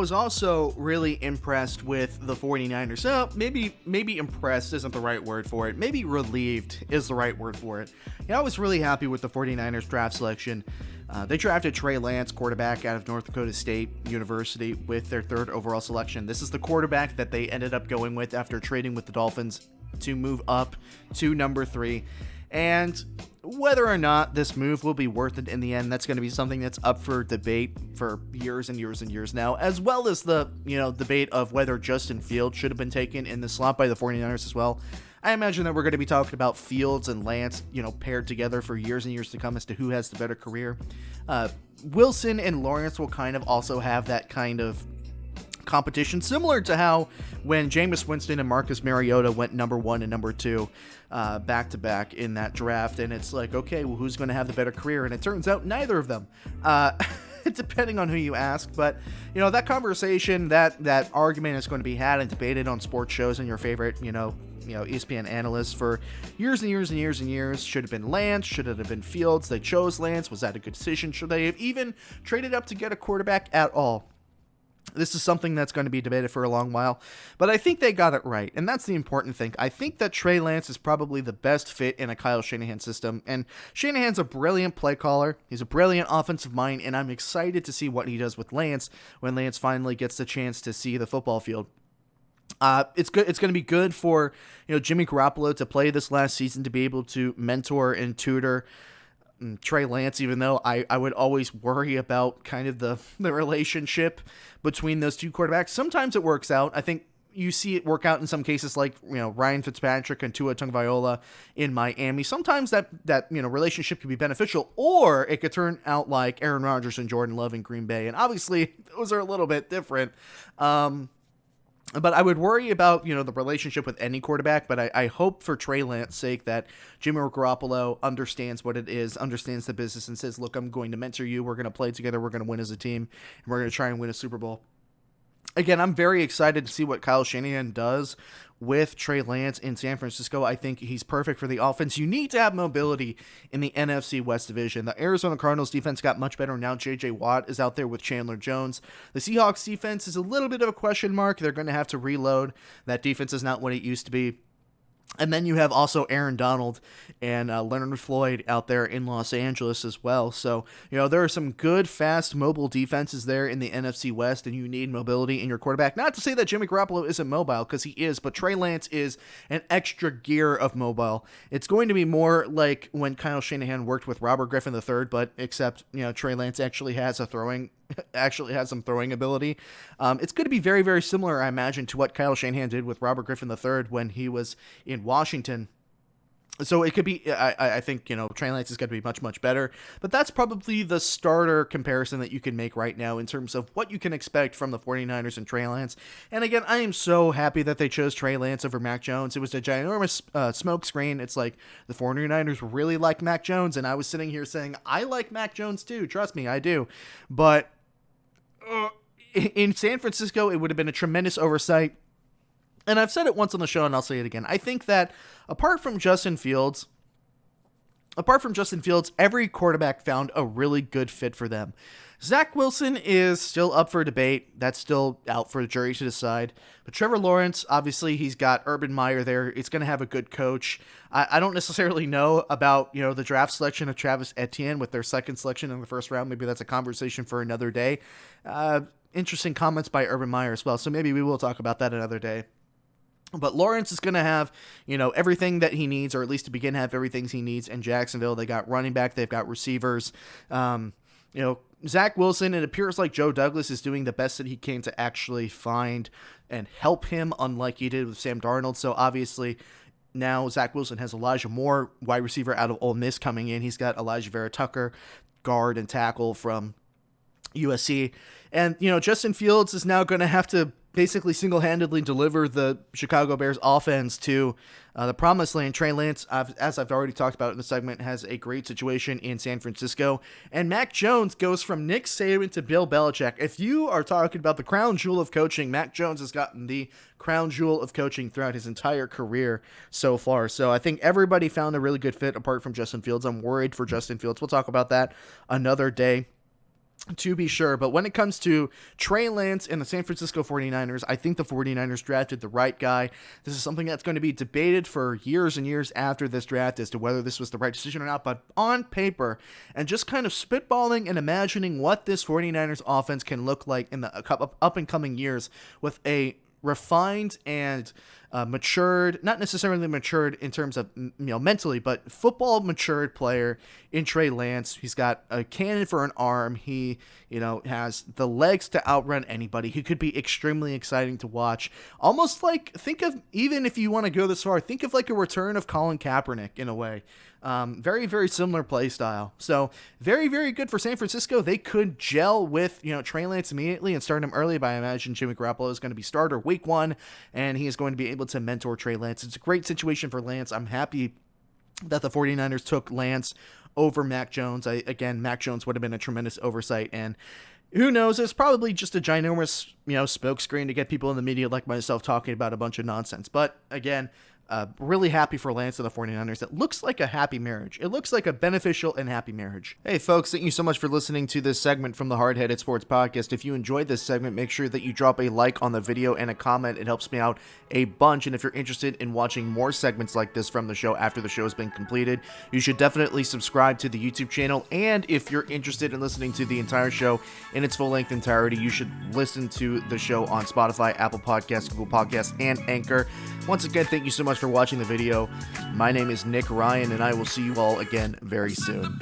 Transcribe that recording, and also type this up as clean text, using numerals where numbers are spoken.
was also really impressed with the 49ers. So maybe impressed isn't the right word for it. Maybe relieved is the right word for it. I was really happy with the 49ers draft selection. They drafted Trey Lance, quarterback out of North Dakota State University, with their third overall selection. This is the quarterback that they ended up going with after trading with the Dolphins to move up to number 3. And whether or not this move will be worth it in the end, that's going to be something that's up for debate for years and years and years now, as well as the, debate of whether Justin Fields should have been taken in the slot by the 49ers as well. I imagine that we're going to be talking about Fields and Lance, paired together for years and years to come as to who has the better career. Wilson and Lawrence will kind of also have that kind of competition, similar to how when Jameis Winston and Marcus Mariota went number 1 and number 2 back to back in that draft, and it's like, okay, well, who's going to have the better career? And it turns out neither of them, depending on who you ask. But that conversation, that argument is going to be had and debated on sports shows and your favorite ESPN analysts for years and years and years and years. Should have been Lance? Should it have been Fields? They chose Lance. Was that a good decision? Should they have even traded up to get a quarterback at all? This is something that's going to be debated for a long while, but I think they got it right, and that's the important thing. I think that Trey Lance is probably the best fit in a Kyle Shanahan system, and Shanahan's a brilliant play caller. He's a brilliant offensive mind, and I'm excited to see what he does with Lance when Lance finally gets the chance to see the football field. It's good. It's going to be good for Jimmy Garoppolo to play this last season, to be able to mentor and tutor Trey Lance, even though I would always worry about kind of the relationship between those two quarterbacks. Sometimes it works out. I think you see it work out in some cases, like Ryan Fitzpatrick and Tua Tagovailoa in Miami. Sometimes that relationship can be beneficial, or it could turn out like Aaron Rodgers and Jordan Love in Green Bay. And obviously those are a little bit different. But I would worry about, the relationship with any quarterback, but I hope for Trey Lance's sake that Jimmy Garoppolo understands what it is, understands the business, and says, look, I'm going to mentor you. We're going to play together. We're going to win as a team, and we're going to try and win a Super Bowl. Again, I'm very excited to see what Kyle Shanahan does with Trey Lance in San Francisco. I think he's perfect for the offense. You need to have mobility in the NFC West division. The Arizona Cardinals defense got much better now. J.J. Watt is out there with Chandler Jones. The Seahawks defense is a little bit of a question mark. They're going to have to reload. That defense is not what it used to be. And then you have also Aaron Donald and Leonard Floyd out there in Los Angeles as well. So, there are some good, fast, mobile defenses there in the NFC West, and you need mobility in your quarterback. Not to say that Jimmy Garoppolo isn't mobile, because he is, but Trey Lance is an extra gear of mobile. It's going to be more like when Kyle Shanahan worked with Robert Griffin III, but except, Trey Lance actually has some throwing ability. It's going to be very, very similar, I imagine, to what Kyle Shanahan did with Robert Griffin III when he was in Washington. So it could be, I think, Trey Lance is going to be much, much better. But that's probably the starter comparison that you can make right now in terms of what you can expect from the 49ers and Trey Lance. And again, I am so happy that they chose Trey Lance over Mac Jones. It was a ginormous smoke screen. It's like the 49ers really like Mac Jones, and I was sitting here saying, I like Mac Jones too. Trust me, I do. But in San Francisco, it would have been a tremendous oversight. And I've said it once on the show, and I'll say it again. I think that apart from Justin Fields, every quarterback found a really good fit for them. Zach Wilson is still up for debate. That's still out for the jury to decide. But Trevor Lawrence, obviously, he's got Urban Meyer there. It's going to have a good coach. I don't necessarily know about, the draft selection of Travis Etienne with their second selection in the first round. Maybe that's a conversation for another day. Interesting comments by Urban Meyer as well. So maybe we will talk about that another day. But Lawrence is going to have, everything that he needs, or at least to begin have everything he needs in Jacksonville. They got running back. They've got receivers. Zach Wilson, it appears like Joe Douglas is doing the best that he can to actually find and help him, unlike he did with Sam Darnold. So obviously now Zach Wilson has Elijah Moore, wide receiver out of Ole Miss, coming in. He's got Elijah Vera Tucker, guard and tackle from USC. And, Justin Fields is now going to have to basically single-handedly deliver the Chicago Bears offense to the promised land. Trey Lance, as I've already talked about in the segment, has a great situation in San Francisco. And Mac Jones goes from Nick Saban to Bill Belichick. If you are talking about the crown jewel of coaching, Mac Jones has gotten the crown jewel of coaching throughout his entire career so far. So I think everybody found a really good fit apart from Justin Fields. I'm worried for Justin Fields. We'll talk about that another day. to be sure. But when it comes to Trey Lance and the San Francisco 49ers, I think the 49ers drafted the right guy. This is something that's going to be debated for years and years after this draft as to whether this was the right decision or not. But on paper, and just kind of spitballing and imagining what this 49ers offense can look like in the up and coming years with a refined and matured, not necessarily matured in terms of, mentally, but football matured player in Trey Lance. He's got a cannon for an arm. He, has the legs to outrun anybody. He could be extremely exciting to watch. Almost like, think of, even if you want to go this far, think of like a return of Colin Kaepernick in a way. Very, very similar play style. So very, very good for San Francisco. They could gel with, Trey Lance immediately and start him early, but I imagine Jimmy Garoppolo is going to be starter week 1, and he is going to be able to mentor Trey Lance. It's a great situation for Lance. I'm happy that the 49ers took Lance over Mac Jones. Again, Mac Jones would have been a tremendous oversight, and who knows, it's probably just a ginormous, smokescreen to get people in the media like myself talking about a bunch of nonsense. But again, really happy for Lance and the 49ers. It looks like a happy marriage. It looks like a beneficial and happy marriage. Hey folks, thank you so much for listening to this segment from the Hard Headed Sports Podcast. If you enjoyed this segment, make sure that you drop a like on the video and a comment. It helps me out a bunch. And if you're interested in watching more segments like this from the show after the show has been completed, you should definitely subscribe to the YouTube channel. And if you're interested in listening to the entire show in its full-length entirety, you should listen to the show on Spotify, Apple Podcasts, Google Podcasts, and Anchor. Once again, thank you so much for watching the video. My name is Nick Ryan, and I will see you all again very soon.